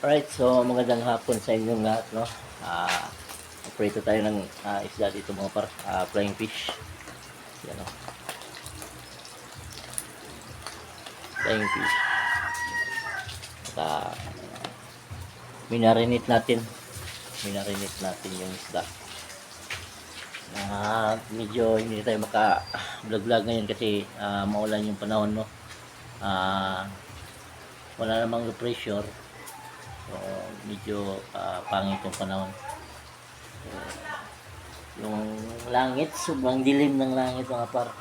Alright, so magandang hapon sa inyong lahat, no? Prito tayo ng isda dito mga par, flying fish. Yan, no? Flying fish. At minarinate natin. Minarinate natin yung isda. Medyo hindi tayo maka-vlog-vlog ngayon kasi maulan yung panahon, no? Wala namang pressure. So, medyo pangit yung panahon. So, yung langit, sobrang dilim ng langit mga par.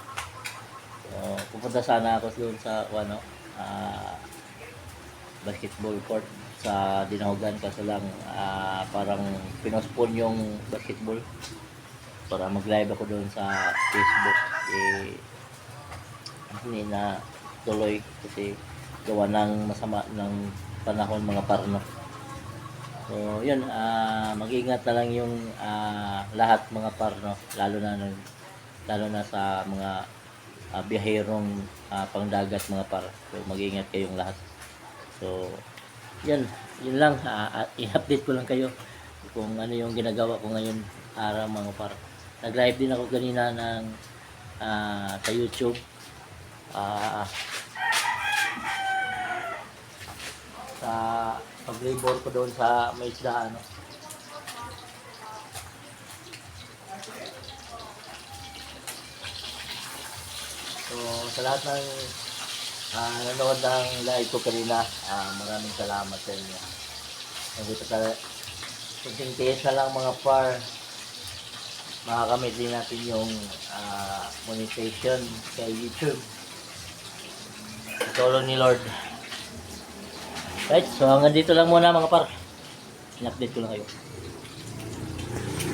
So, pupunta sana ako doon sa basketball court sa Dinahogan kasi lang parang pinospone yung basketball para mag-live ako doon sa Facebook. Hindi na tuloy kasi gawa ng masama ng panahon mga parno. So, yun, mag-ingat na lang yung lahat mga parno, lalo na sa mga biyaherong pangdagat mga par. So, mag-ingat kayong lahat. So, yun lang, i-update ko lang kayo kung ano yung ginagawa ko ngayon araw mga par. Nag-live din ako kanina ng sa YouTube. Sa pag-labor ko doon sa may isdaan, no? So, sa lahat ng nanood ng live ko kanina, maraming salamat sa inyo. Nandito ka, kunting tiis na lang mga par, makakamit din natin yung monetization kay YouTube. Tulong ni Lord. Right, so hanggang dito lang muna mga par. In-update ko lang kayo.